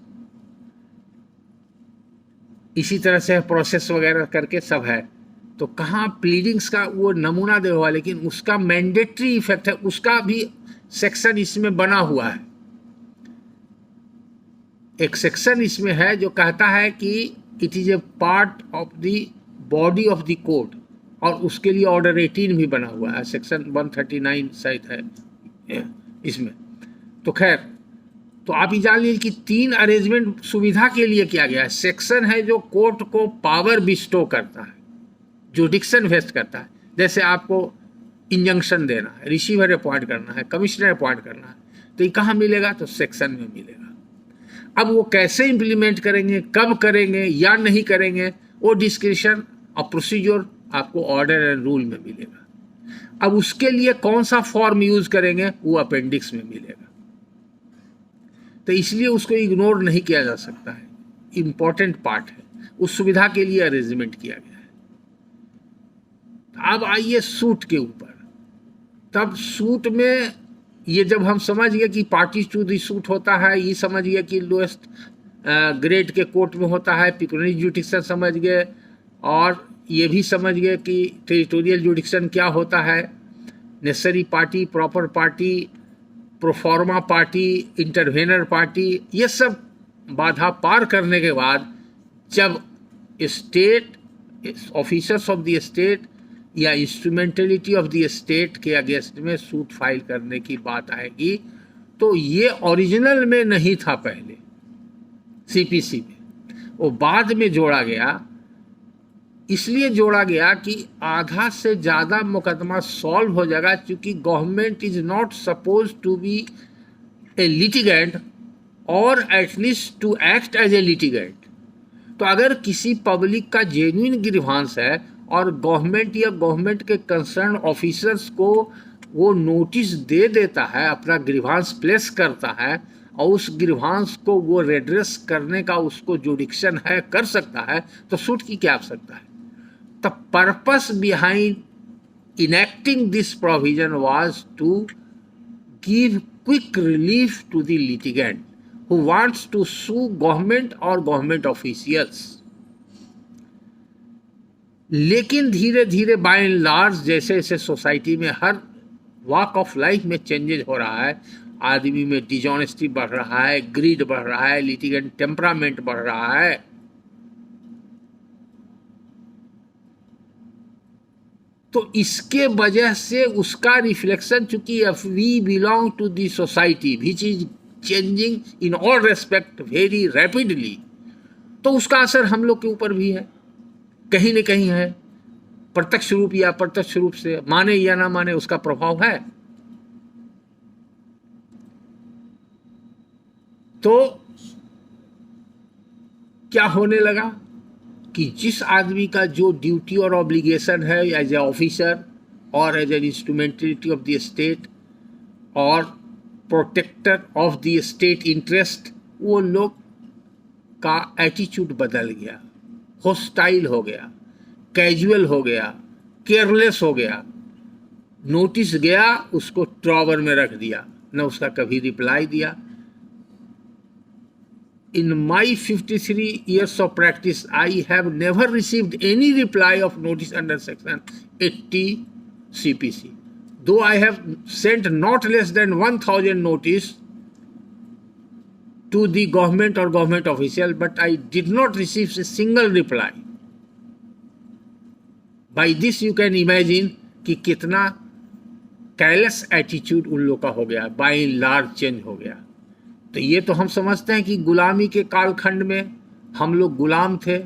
B: इसी तरह से प्रोसेस वगैरह करके सब है। तो कहाँ प्लीडिंग्स का वो नमूना दे हुआ, लेकिन उसका मैंडेटरी इफेक्ट है, उसका भी सेक्शन इसमें बना हुआ है। एक सेक्शन इसमें है जो कहता है कि it is A part of the body of the code, और उसके लिए ऑर्डर 18 भी बना हुआ है, सेक्शन 139 शायद है इसमें। तो खैर, तो आप ये जान लीजिए कि 3 अरेंजमेंट सुविधा के लिए किया गया है। सेक्शन है जो कोर्ट को पावर बिस्टो करता है, जुडिक्शन वेस्ट करता है। जैसे आपको इंजंक्शन देना है, रिसीवर अपॉइंट करना है, कमिश्नर अपॉइंट करना है, तो ये कहाँ मिलेगा? तो सेक्शन में मिलेगा। अब वो कैसे इम्प्लीमेंट करेंगे, कब करेंगे या नहीं करेंगे, वो डिस्क्रिप्शन और प्रोसीजर आपको ऑर्डर एंड रूल में मिलेगा। अब उसके लिए कौन सा फॉर्म यूज करेंगे वो अपेंडिक्स में मिलेगा। तो इसलिए उसको इग्नोर नहीं किया जा सकता है, इंपॉर्टेंट पार्ट है। उस सुविधा के लिए अरेंजमेंट किया गया है। अब आइए सूट के ऊपर। तब सूट में ये जब हम समझ गए कि पार्टी टू दी सूट होता है, ये समझ गए कि लोएस्ट ग्रेड के कोर्ट में होता है, पिकुलरी जुडिक्शन समझ गए, और ये भी समझ गए कि टेरिटोरियल जुडिक्शन क्या होता है। Necessary party, proper party, proforma party, intervener party, ये सब बाधा पार करने के बाद जब state officers of the state या इंस्ट्रूमेंटलिटी ऑफ द स्टेट के अगेंस्ट में सूट फाइल करने की बात आएगी, तो ये ओरिजिनल में नहीं था पहले सीपीसी में, वो बाद में जोड़ा गया। इसलिए जोड़ा गया कि आधा से ज़्यादा मुकदमा सॉल्व हो जाएगा, क्योंकि government is not suppose to be a litigant और at least to act as a litigant. तो अगर किसी पब्लिक का जेन्युइन ग्रीवांस है और गवर्नमेंट या गवर्नमेंट के कंसर्न ऑफिसर्स को वो नोटिस दे देता है, अपना ग्रीवांस प्लेस करता है और उस ग्रीवांस को वो रेड्रेस करने का उसको जुडिक्शन है, कर सकता है, तो सूट की क्या आवश्यकता है। The purpose behind enacting this provision was to give quick relief to the litigant who wants to sue government or government officials. लेकिन धीरे धीरे बाय एंड लार्ज जैसे जैसे सोसाइटी में हर वॉक ऑफ लाइफ में चेंजेस हो रहा है, आदमी में डिजॉनेस्टी बढ़ रहा है, ग्रीड बढ़ रहा है, लिटिगेंट टेम्परामेंट बढ़ रहा है, तो इसके वजह से उसका रिफ्लेक्शन, चूंकि we belong to the society which is changing in all respect very rapidly, तो उसका असर हम लोग के ऊपर भी है, कहीं न कहीं है, प्रत्यक्ष रूप या अप्रत्यक्ष रूप से, माने या ना माने उसका प्रभाव है। तो क्या होने लगा कि जिस आदमी का जो ड्यूटी और ऑब्लिगेशन है एज ए ऑफिसर और as an instrumentality of the state और protector of the state interest, वो लोग का एटीट्यूड बदल गया, हॉस्टाइल हो गया, कैजुअल हो गया, केयरलेस हो गया। नोटिस गया, उसको ड्रॉवर में रख दिया, न उसका कभी रिप्लाई दिया। In my 53 years of practice, I have never received any reply of notice under section 80 CPC. Though I have sent not less than 1,000 notice to the government or government official, but I did not receive a single reply. By this you can imagine कि कितना careless attitude उन लोग का हो गया, by and large change हो गया। तो ये तो हम समझते हैं कि गुलामी के कालखंड में हम लोग गुलाम थे,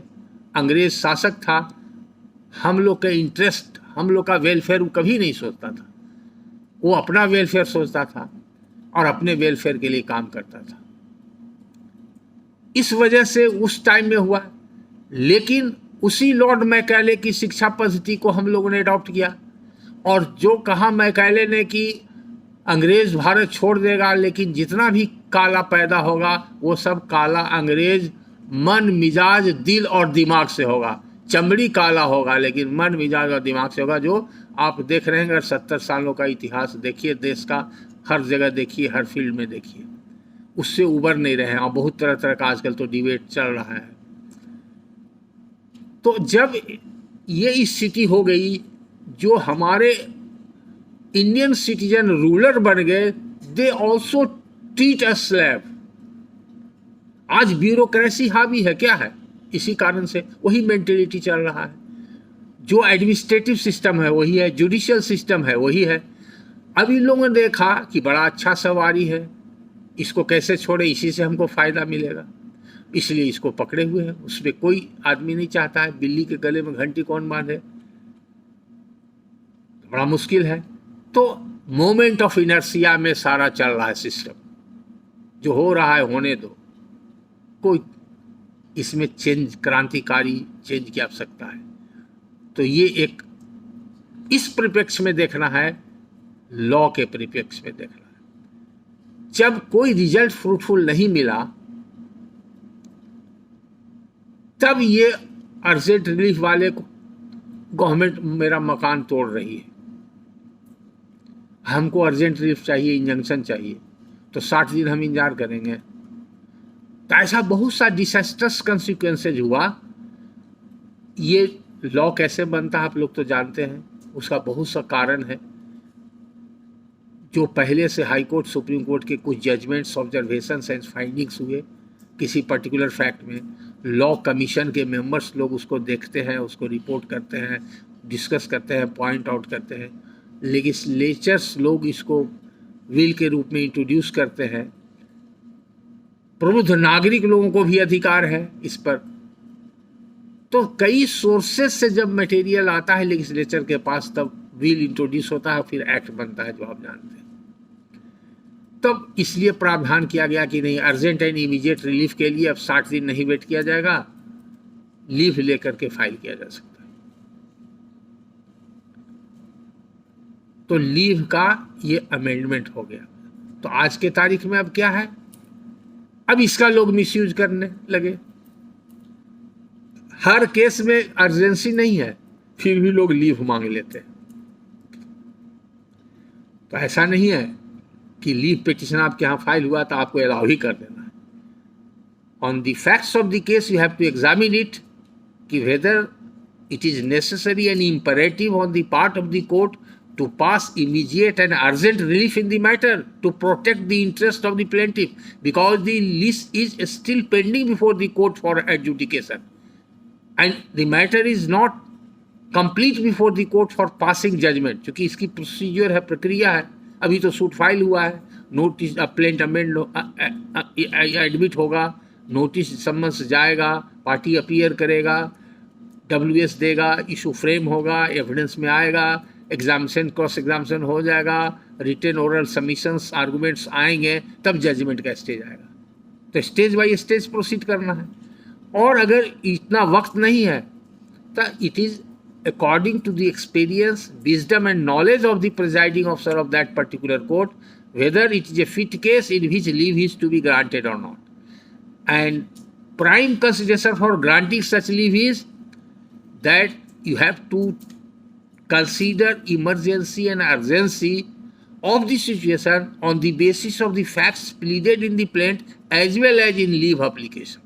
B: अंग्रेज शासक था, हम लोग का इंटरेस्ट, हम लोग का वेलफेयर वो कभी नहीं सोचता था, वो अपना वेलफेयर सोचता था और अपने वेलफेयर के लिए काम करता था। इस वजह से उस टाइम में हुआ, लेकिन उसी लॉर्ड मैकाले की शिक्षा पद्धति को हम लोगों ने अडॉप्ट किया, और जो कहा मैकाले ने कि अंग्रेज भारत छोड़ देगा, लेकिन जितना भी काला पैदा होगा वो सब काला अंग्रेज मन, मिजाज, दिल और दिमाग से होगा। चमड़ी काला होगा लेकिन मन, मिजाज और दिमाग से होगा, जो आप देख रहे हैं। अगर 70 सालों का इतिहास देखिए देश का, हर जगह देखिए, हर फील्ड में देखिए, उससे उबर नहीं रहे हैं, और बहुत तरह तरह का आजकल तो डिबेट चल रहा है। तो जब ये स्थिति हो गई, जो हमारे इंडियन सिटीजन रूलर बन गए, they also treat us slave. आज ब्यूरोक्रेसी हावी है, क्या है? इसी कारण से वही मेंटेलिटी चल रहा है। जो एडमिनिस्ट्रेटिव सिस्टम है वही है, जुडिशियल सिस्टम है वही है। अब इन लोगों ने देखा कि बड़ा अच्छा सवारी है, इसको कैसे छोड़े, इसी से हमको फ़ायदा मिलेगा, इसलिए इसको पकड़े हुए हैं। उसमें कोई आदमी नहीं चाहता है, बिल्ली के गले में घंटी कौन बांधे, बड़ा मुश्किल है। तो मोमेंट ऑफ इनर्सिया में सारा चल रहा है सिस्टम, जो हो रहा है होने दो, कोई इसमें चेंज, क्रांतिकारी चेंज की आवश्यकता है। तो ये एक इस परिप्रेक्ष्य में देखना है, लॉ के परिप्रेक्ष्य में देखना है। जब कोई रिजल्ट फ्रूटफुल नहीं मिला, तब ये अर्जेंट रिलीफ वाले को गवर्नमेंट मेरा मकान तोड़ रही है, हमको अर्जेंट रिलीफ चाहिए, इंजंक्शन चाहिए, तो 60 दिन हम इंतजार करेंगे। तो ऐसा बहुत सा डिसास्टर्स कंसिक्वेंसेज हुआ। ये लॉ कैसे बनता है आप लोग तो जानते हैं, उसका बहुत सा कारण है। जो पहले से हाई कोर्ट सुप्रीम कोर्ट के कुछ जजमेंट्स, ऑब्जर्वेशंस एंड फाइंडिंग्स हुए किसी पर्टिकुलर फैक्ट में, लॉ कमीशन के मेंबर्स लोग उसको देखते हैं, उसको रिपोर्ट करते हैं, डिस्कस करते हैं, पॉइंट आउट करते हैं, लेजिस्लेचर्स लोग इसको विल के रूप में इंट्रोड्यूस करते हैं, प्रबुद्ध नागरिक लोगों को भी अधिकार है इस पर। तो कई सोर्सेस से जब मटेरियल आता है लेजिस्लेचर के पास, तब विल इंट्रोड्यूस होता है, फिर एक्ट बनता है, जो आप जानते हैं। तब इसलिए प्रावधान किया गया कि नहीं, अर्जेंट एंड इमीडिएट रिलीफ के लिए अब 60 दिन नहीं वेट किया जाएगा, लीव लेकर के फाइल किया जा सकता है। तो लीव का ये अमेंडमेंट हो गया। तो आज के तारीख में अब क्या है, अब इसका लोग मिसयूज करने लगे। हर केस में अर्जेंसी नहीं है, फिर भी लोग लीव मांग लेते हैं। तो ऐसा नहीं है कि लीव पिटिशन आपके यहाँ फाइल हुआ तो आपको अलाउ ही कर देना है। On the facts of the case you have to examine it कि whether it is necessary and imperative on the part of the court to pass immediate and urgent relief in the matter to protect the interest of the plaintiff, because the list is still pending before the court for adjudication and the matter is not complete before the court for passing judgment। क्योंकि इसकी procedure है, प्रक्रिया है, अभी तो suit file हुआ है, notice plaint amend admit होगा, नोटिस समन्स जाएगा, पार्टी अपीयर करेगा, WS देगा, इशू फ्रेम होगा, एविडेंस में आएगा, एग्जामिनेशन क्रॉस एग्जामिनेशन हो जाएगा, रिटन ओरल सबमिशंस आर्गूमेंट्स आएंगे, तब जजमेंट का स्टेज आएगा। तो स्टेज बाय स्टेज प्रोसीड करना है। और अगर इतना वक्त नहीं है तो it is according to the experience, wisdom and knowledge of the presiding officer of that particular court whether it is a fit case in which leave is to be granted और नॉट। And prime consideration for granting such leave is that you have to consider emergency and urgency of the situation on the basis of the facts pleaded in the plaint as well as in leave application.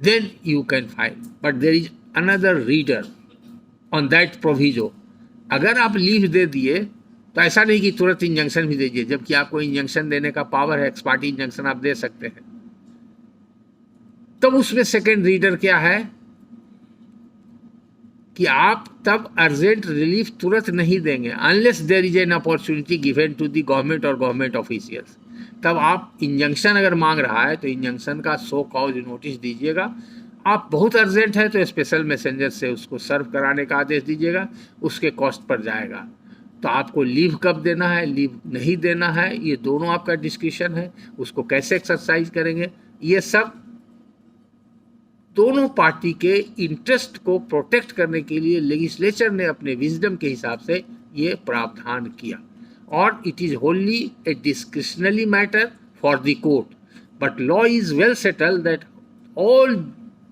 B: Then you can file. But there is another reader on that proviso. अगर आप leave दे दिए तो ऐसा नहीं कि तुरंत injunction भी दीजिए, जबकि आपको इंजंक्शन देने का पावर है, एक्सपार्टी इंजंक्शन आप दे सकते हैं। तब उसमें सेकेंड रीडर क्या है कि आप तब अर्जेंट रिलीफ तुरंत नहीं देंगे unless there is an opportunity given to the government और गवर्नमेंट ऑफिशियल्स। तब आप इंजंक्शन अगर मांग रहा है तो इंजंक्शन का सो कॉज नोटिस दीजिएगा। आप बहुत अर्जेंट है तो स्पेशल मैसेंजर से उसको सर्व कराने का आदेश दीजिएगा, उसके कॉस्ट पर जाएगा। तो आपको लीव कब देना है, लीव नहीं देना है, ये दोनों आपका डिस्क्रिप्शन है। उसको कैसे एक्सरसाइज करेंगे, ये सब दोनों पार्टी के इंटरेस्ट को प्रोटेक्ट करने के लिए लेजिस्लेचर ने अपने विजडम के हिसाब से ये प्रावधान किया। और it is होनली A discretionary matter for the court, but law is well settled that all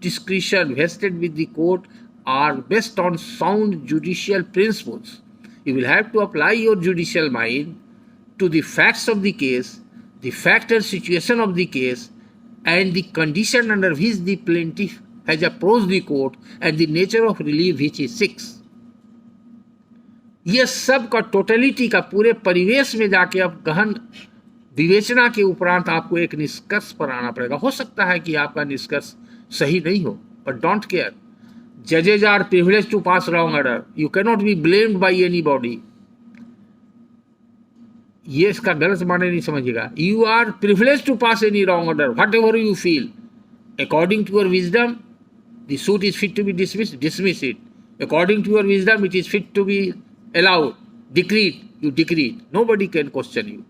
B: discretion vested with the court are based on sound judicial principles. You will have to apply your judicial mind to the facts of the case, the fact and situation of the case, and the condition under which the plaintiff has approached the court and the nature of relief which he seeks. यह सब का totality का पूरे परिवेश में जाके अब गहन विवेचना के उपरांत आपको एक निष्कर्ष पर आना पड़ेगा। हो सकता है कि आपका निष्कर्ष सही नहीं हो, but don't care. Judges are privileged to pass wrong order. You cannot be blamed by anybody. ये इसका गलत माने नहीं समझिएगा। You are privileged to pass any wrong order, whatever you feel. According to your wisdom, the suit is fit to be dismissed, dismiss it. According to your wisdom, it is fit to be allowed, decreed, you decree it. Nobody can question you.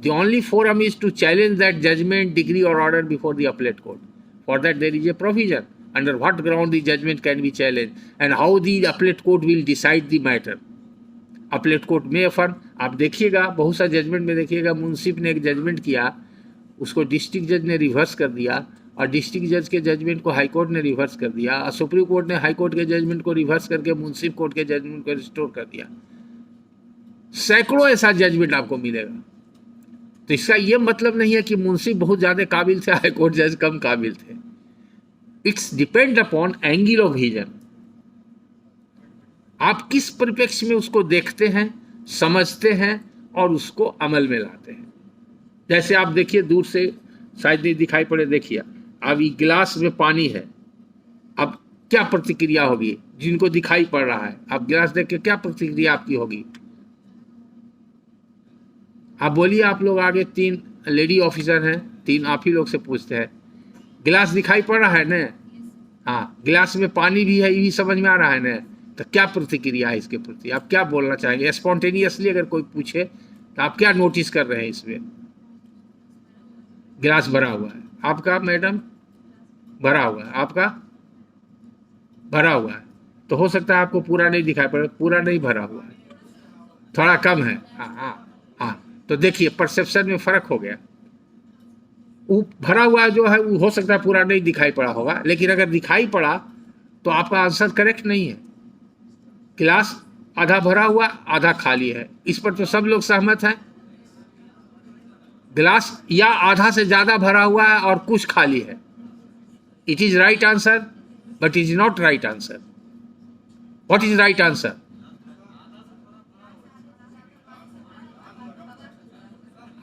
B: The only forum is to challenge that judgment, decree or order before the appellate court. For that there is a provision under what ground the judgment can be challenged and how the appellate court will decide the matter. Appellate court में firm आप देखिएगा, बहुत सा judgement में देखिएगा, मुंसिफ ने एक judgement किया, उसको डिस्ट्रिक्ट जज ने रिवर्स कर दिया और डिस्ट्रिक्ट जज के जजमेंट को हाई कोर्ट ने रिवर्स कर दिया और सुप्रीम कोर्ट ने हाई कोर्ट के जजमेंट को रिवर्स करके मुंसिफ कोर्ट के जजमेंट को रिस्टोर कर दिया। सैकड़ों ऐसा जजमेंट आपको मिलेगा। तो इसका यह मतलब नहीं है कि मुंसिफ बहुत ज़्यादा काबिल थे, हाई कोर्ट जज कम काबिल थे। It's depend upon angle of vision. आप किस परिप्रेक्ष्य में उसको देखते हैं, समझते हैं और उसको अमल में लाते हैं। जैसे आप देखिए, दूर से शायद नहीं दिखाई पड़े, देखिए अब ये गिलास में पानी है, अब क्या प्रतिक्रिया होगी? जिनको दिखाई पड़ रहा है, अब गिलास देख के क्या प्रतिक्रिया आपकी होगी? आप बोलिए, आप लोग आगे 3 लेडी ऑफिसर हैं, 3 आप ही लोग से पूछते हैं, गिलास दिखाई पड़ रहा है ना? हाँ, गिलास में पानी भी है, ये भी समझ में आ रहा है ना? तो क्या प्रतिक्रिया है इसके प्रति? आप क्या बोलना चाहेंगे? स्पॉन्टेनियसली अगर कोई पूछे तो आप क्या नोटिस कर रहे हैं इसमें? गिलास भरा हुआ है, आपका मैडम भरा हुआ है, आपका भरा हुआ है, तो हो सकता है आपको पूरा नहीं दिखाई पड़े, पूरा नहीं भरा हुआ है, थोड़ा कम है। हाँ हाँ हाँ, तो देखिए परसेप्शन में फर्क हो गया। वो भरा हुआ जो है वो हो सकता है पूरा नहीं दिखाई पड़ा होगा, लेकिन अगर दिखाई पड़ा तो आपका आंसर करेक्ट नहीं है। गिलास आधा भरा हुआ, आधा खाली है, इस पर तो सब लोग सहमत हैं। गिलास या आधा से ज्यादा भरा हुआ है और कुछ खाली है। It is right answer, but is not right answer. What is right answer?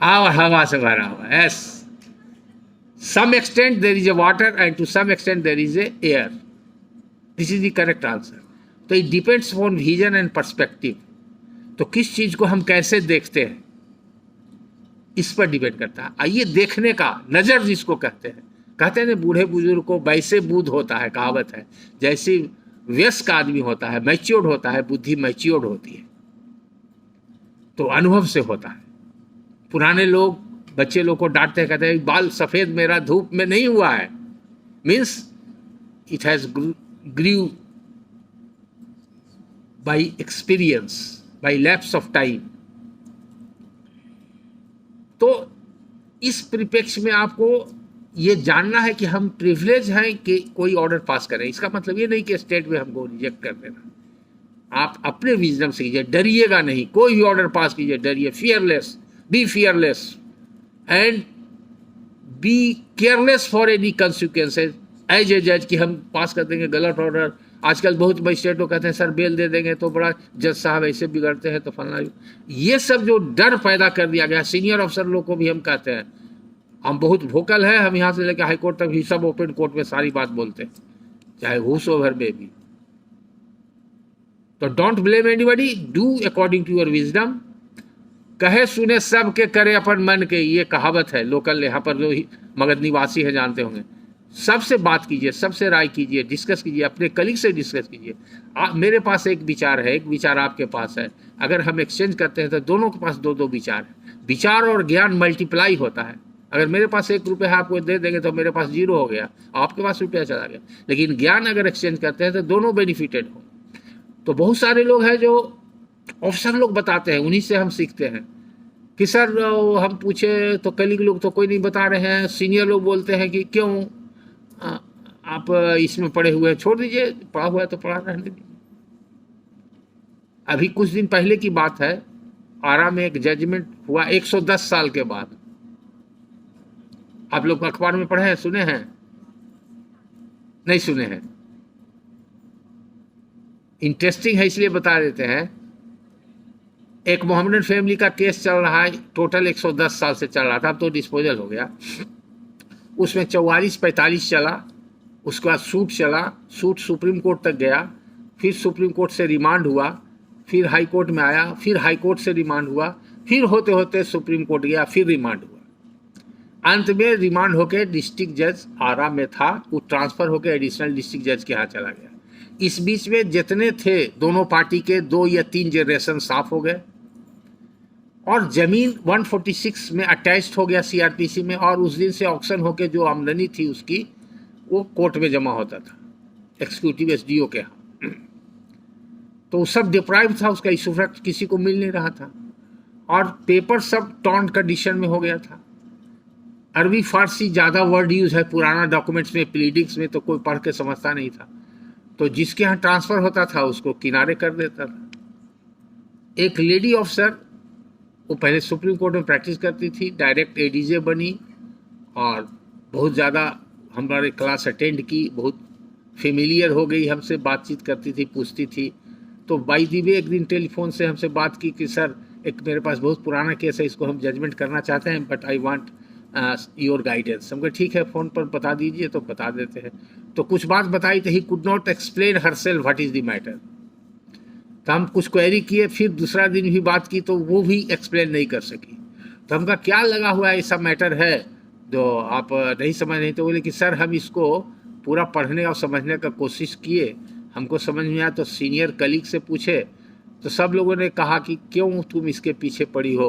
B: हवा से भरा हुआ, yes. Some extent there is a water and to some extent there is a air. This is the correct answer. तो it depends on vision and perspective. तो किस चीज को हम कैसे देखते हैं इस पर डिपेंड करता है। आइए, देखने का नजर जिसको कहते हैं ना, बूढ़े बुजुर्ग को वैसे बुद्ध होता है, कहावत है, जैसे वयस्क आदमी होता है, मैच्योर्ड होता है, बुद्धि मैच्योर्ड होती है, तो अनुभव से होता है। पुराने लोग बच्चे लोग को डांटते हैं, कहते हैं बाल सफेद मेरा धूप में नहीं हुआ है, means it has grieve by experience, by lapse of time. तो इस परिप्रेक्ष्य में आपको ये जानना है कि हम प्रिविलेज हैं कि कोई ऑर्डर पास करें। इसका मतलब ये नहीं कि स्टेट में हमको रिजेक्ट कर देना। आप अपने विजडम से कीजिए, डरिएगा नहीं, कोई भी ऑर्डर पास कीजिए, डरिए, fearless, be fearless and be careless for any consequences as a जज कि हम पास कर देंगे गलत ऑर्डर। आजकल बहुत मजिस्ट्रेट लोग कहते हैं सर बेल दे देंगे तो बड़ा जज साहब ऐसे बिगड़ते हैं तो फलना। ये सब जो डर पैदा कर दिया गया, सीनियर अफसर लोग को भी हम कहते हैं, हम बहुत वोकल है, हम यहाँ से लेकर हाई कोर्ट तक भी सब ओपन कोर्ट में सारी बात बोलते हैं, चाहे हुस ओवर में भी। तो don't blame anybody, do according to your wisdom. कहे सुने सब के करे अपन मन के, ये कहावत है लोकल, यहाँ पर जो मगध निवासी है जानते होंगे। सबसे बात कीजिए, सबसे राय कीजिए, डिस्कस कीजिए, अपने कलीग से डिस्कस कीजिए। मेरे पास एक विचार है, एक विचार आपके पास है, अगर हम एक्सचेंज करते हैं तो दोनों के पास 2-2 विचार है। विचार और ज्ञान मल्टीप्लाई होता है। अगर मेरे पास 1 रुपया है, आपको दे देंगे तो मेरे पास 0 हो गया, आपके पास रुपया चला गया। लेकिन ज्ञान अगर एक्सचेंज करते हैं तो दोनों बेनिफिटेड हो। तो बहुत सारे लोग हैं जो ऑफिसर लोग बताते हैं, उन्हीं से हम सीखते हैं कि सर हम पूछे तो कलीग लोग तो कोई नहीं बता रहे हैं, सीनियर लोग बोलते हैं कि क्यों आप इसमें पढ़े हुए हैं, छोड़ दीजिए, पढ़ा हुआ है तो पढ़ा रहने दीजिए। अभी कुछ दिन पहले की बात है, आरा में एक जजमेंट हुआ 110 साल के बाद। आप लोग अखबार में पढ़े हैं, सुने हैं? नहीं सुने हैं? इंटरेस्टिंग है इसलिए बता देते हैं। एक मोहम्मदन फैमिली का केस चल रहा है, टोटल 110 साल से चल रहा था, अब तो डिस्पोजल हो गया। उसमें 44-45 चला, उसके बाद सूट चला, सूट सुप्रीम कोर्ट तक गया, फिर सुप्रीम कोर्ट से रिमांड हुआ, फिर हाई कोर्ट में आया, फिर हाई कोर्ट से रिमांड हुआ, फिर होते होते सुप्रीम कोर्ट गया, फिर रिमांड हुआ। अंत में रिमांड होकर डिस्ट्रिक्ट जज आरा में था, वो ट्रांसफर होकर एडिशनल डिस्ट्रिक्ट जज के यहाँ चला गया। इस बीच में जितने थे दोनों पार्टी के 2 या 3 जनरेशन साफ हो गए और जमीन 146 में अटैच्ड हो गया सीआरपीसी में, और उस दिन से ऑक्शन होकर जो आमदनी थी उसकी वो कोर्ट में जमा होता था एक्सिक्यूटिव एसडीओ के यहाँ। तो सब डिप्राइव था, उसका इशूफेक्ट किसी को मिल नहीं रहा था, और पेपर सब टॉर्न कंडीशन में हो गया था। अरबी फारसी ज़्यादा वर्ड यूज है पुराना डॉक्यूमेंट्स में, प्लीडिंग्स में, तो कोई पढ़ के समझता नहीं था। तो जिसके यहाँ ट्रांसफ़र होता था उसको किनारे कर देता था। एक लेडी ऑफिसर, वो पहले सुप्रीम कोर्ट में प्रैक्टिस करती थी, डायरेक्ट एडीजे बनी और बहुत ज़्यादा हमारे क्लास अटेंड की, बहुत फेमिलियर हो गई, हमसे बातचीत करती थी, पूछती थी। तो तो बाई दी वे एक दिन टेलीफोन से हमसे बात की कि सर एक मेरे पास बहुत पुराना केस है, इसको हम जजमेंट करना चाहते हैं, but I want your guidance. हम कहे ठीक है, फ़ोन पर बता दीजिए, तो बता देते हैं। तो कुछ बात बताई तो he could not explain herself what is the matter. तो हम कुछ क्वेरी किए, फिर दूसरा दिन भी बात की तो वो भी एक्सप्लेन नहीं कर सकी। तो हमका क्या लगा हुआ है, ऐसा मैटर है जो आप नहीं समझ रहे। तो बोले कि सर हम इसको पूरा पढ़ने और समझने का कोशिश किए, हमको समझ में आया तो सीनियर कलीग से पूछे, तो सब लोगों ने कहा कि क्यों तुम इसके पीछे पड़ी हो,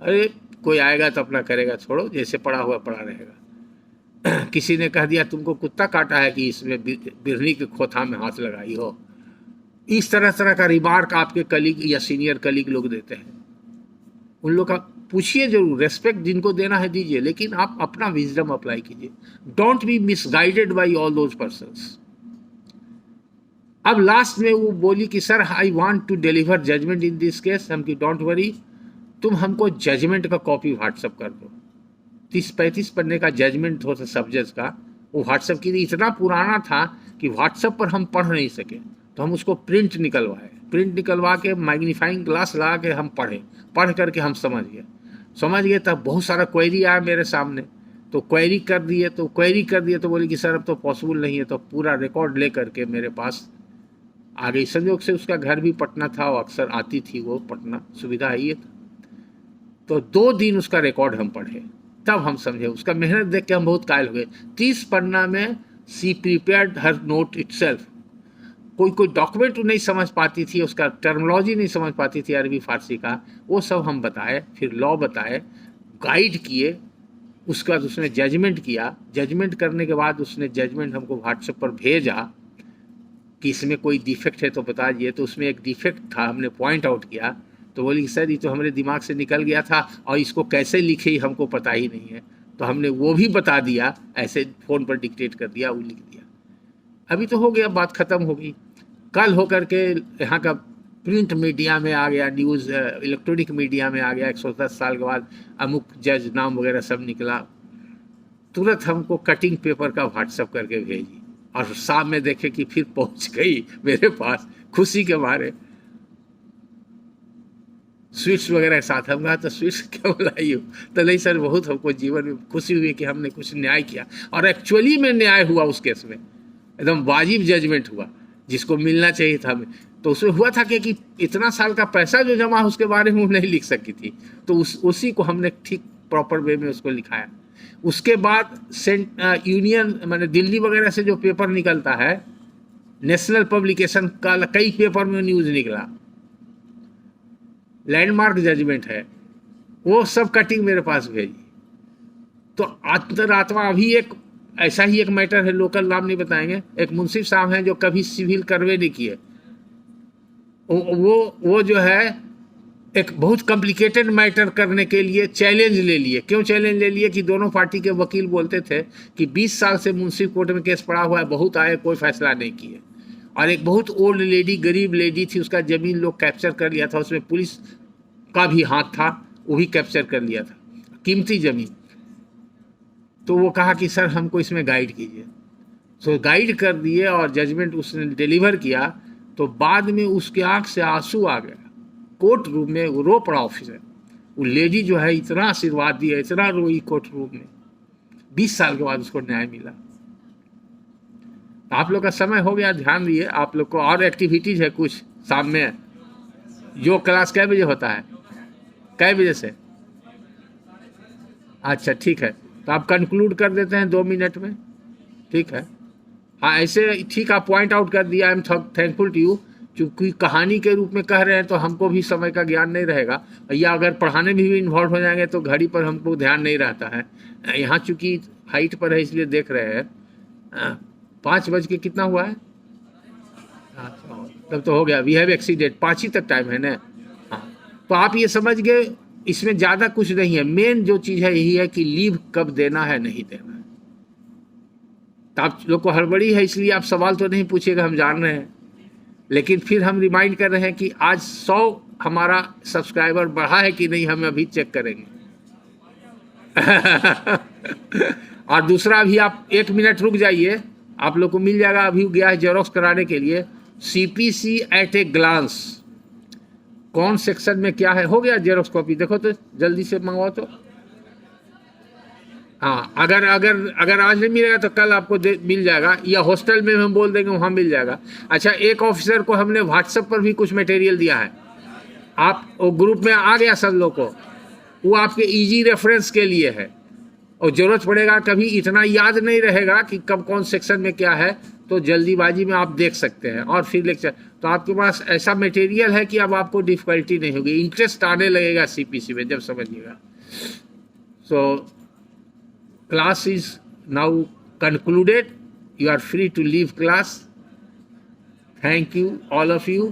B: अरे कोई आएगा तो अपना करेगा, छोड़ो, जैसे पड़ा हुआ पड़ा रहेगा। किसी ने कह दिया तुमको कुत्ता काटा है कि इसमें बिरनी के खोथा में हाथ लगाई हो। इस तरह का रिमार्क आपके कलीग या सीनियर कलीग लोग देते हैं। उन लोग का पूछिए जरूर, रेस्पेक्ट जिनको देना है दीजिए, लेकिन आप अपना विजडम अप्लाई कीजिए। Don't be misguided by all those persons. अब लास्ट में वो बोली कि sir I want to deliver judgment in this case. हम की डोंट वरी, तुम हमको जजमेंट का कॉपी व्हाट्सअप कर दो। 30-35 पन्ने का जजमेंट होता सब जज का, वो व्हाट्सअप की। इतना पुराना था कि व्हाट्सअप पर हम पढ़ नहीं सके, तो हम उसको प्रिंट निकलवा के मैग्नीफाइंग ग्लास लगा के हम पढ़ करके हम समझ गए। तब बहुत सारा क्वेरी आया मेरे सामने, तो क्वेरी कर दिए तो बोले कि सर अब तो पॉसिबल नहीं है। तो पूरा रिकॉर्ड ले करके मेरे पास आ गई। संयोग से उसका घर भी पटना था, वो अक्सर आती थी वो पटना, सुविधा है ये। तो 2 दिन उसका रिकॉर्ड हम पढ़े, तब हम समझे। उसका मेहनत देख के हम बहुत कायल हो गए। 30 पन्ना में सी प्रिपेयर्ड हर नोट इटसेल्फ। कोई डॉक्यूमेंट नहीं समझ पाती थी, उसका टर्मिनोलॉजी नहीं समझ पाती थी अरबी फारसी का, वो सब हम बताए, फिर लॉ बताए, गाइड किए। उसके बाद उसने जजमेंट किया। जजमेंट करने के बाद उसने जजमेंट हमको व्हाट्सएप पर भेजा कि इसमें कोई डिफेक्ट है तो बता दिए। तो उसमें एक डिफेक्ट था, हमने पॉइंट आउट किया। तो बोली सर ये तो हमारे दिमाग से निकल गया था और इसको कैसे लिखे ही हमको पता ही नहीं है। तो हमने वो भी बता दिया, ऐसे फ़ोन पर डिक्टेट कर दिया, वो लिख दिया। अभी तो हो गया, बात ख़त्म हो गई। कल होकर के यहाँ का प्रिंट मीडिया में आ गया, न्यूज़ इलेक्ट्रॉनिक मीडिया में आ गया। 110 साल के बाद अमुक जज नाम वगैरह सब निकला। तुरंत हमको कटिंग पेपर का व्हाट्सअप करके भेजी, और शाम में देखे कि फिर पहुंच गई मेरे पास। खुशी के मारे स्वीट्स वगैरह साथ। हम कहा तो स्वीट्स क्यों लाई हो? तो नहीं सर, बहुत हमको जीवन में खुशी हुई कि हमने कुछ न्याय किया। और एक्चुअली में न्याय हुआ उस केस में, एकदम वाजिब जजमेंट हुआ जिसको मिलना चाहिए था हमें। तो उसमें हुआ था कि इतना साल का पैसा जो जमा है उसके बारे में वो नहीं लिख सकी थी, तो उसी को हमने ठीक प्रॉपर वे में उसको लिखाया। उसके बाद यूनियन माने दिल्ली वगैरह से जो पेपर निकलता है, नेशनल पब्लिकेशन का कई पेपर में न्यूज़ निकला, लैंडमार्क जजमेंट है, वो सब कटिंग मेरे पास भेजी। तो अंतरात्मा अभी एक ऐसा ही एक मैटर है, लोकल नाम नहीं बताएंगे, एक मुंसिफ साहब हैं जो कभी सिविल करवे नहीं किए। वो जो है एक बहुत कॉम्प्लिकेटेड मैटर करने के लिए चैलेंज ले लिए। क्यों चैलेंज ले लिए? कि दोनों पार्टी के वकील बोलते थे कि 20 साल से मुंसिफ कोर्ट में केस पड़ा हुआ है, बहुत आए, कोई फैसला नहीं किए। और एक बहुत ओल्ड लेडी, गरीब लेडी थी, उसका ज़मीन लोग कैप्चर कर लिया था, उसमें पुलिस का भी हाथ था, वो भी कैप्चर कर लिया था, कीमती ज़मीन। तो वो कहा कि सर हमको इसमें गाइड कीजिए। तो गाइड कर दिए और जजमेंट उसने डिलीवर किया। तो बाद में उसके आँख से आंसू आ गया। कोर्ट रूम में वो रो पड़ा ऑफिसर, वो लेडी जो है इतना आशीर्वाद दिया, इतना रोई कोर्ट रूम में। 20 साल के बाद उसको न्याय मिला। आप लोग का समय हो गया, ध्यान दिए। आप लोग को और एक्टिविटीज़ है कुछ शाम में? जो क्लास कै बजे होता है, कै बजे से? अच्छा ठीक है, तो आप कंक्लूड कर देते हैं 2 मिनट में, ठीक है? हाँ ऐसे ठीक, आप पॉइंट आउट कर दिया। I am thankful to you. चूँकि कहानी के रूप में कह रहे हैं तो हमको भी समय का ज्ञान नहीं रहेगा, या अगर पढ़ाने में भी इन्वॉल्व हो जाएंगे तो घड़ी पर हमको ध्यान नहीं रहता है। यहाँ चूँकि हाइट पर है इसलिए देख रहे हैं। 5 बज के कितना हुआ है? तब तो हो गया, वी हैव एक्सीडेड। 5 ही तक टाइम है ना? हाँ, तो आप ये समझ गए, इसमें ज़्यादा कुछ नहीं है। मेन जो चीज़ है यही है कि लीव कब देना है, नहीं देना है। तो आप लोग को हड़बड़ी है इसलिए आप सवाल तो नहीं पूछिएगा, हम जान रहे हैं। लेकिन फिर हम रिमाइंड कर रहे हैं कि आज 100 हमारा सब्सक्राइबर बढ़ा है कि नहीं, हम अभी चेक करेंगे। और दूसरा, अभी आप 1 मिनट रुक जाइए, आप लोग को मिल जाएगा। अभी गया है जेरोक्स कराने के लिए, सीपीसी एट ए ग्लांस, कौन सेक्शन में क्या है। हो गया जेरोक्स कॉपी, देखो तो जल्दी से मंगवाओ तो। हाँ, अगर अगर अगर आज नहीं मिलेगा तो कल आपको मिल जाएगा, या हॉस्टल में हम बोल देंगे वहाँ मिल जाएगा। अच्छा, एक ऑफिसर को हमने व्हाट्सएप पर भी कुछ मटेरियल दिया है, आप वो ग्रुप में आ गया सब लोग को, वो आपके इजी रेफरेंस के लिए है। और ज़रूरत पड़ेगा कभी, इतना याद नहीं रहेगा कि कब कौन सेक्शन में क्या है, तो जल्दीबाजी में आप देख सकते हैं और फिर लेक्चर। तो आपके पास ऐसा मटेरियल है कि अब आपको डिफ़िकल्टी नहीं होगी, इंटरेस्ट आने लगेगा सीपीसी में जब समझिएगा। सो class is now concluded. You are free to leave class. Thank you, all of you.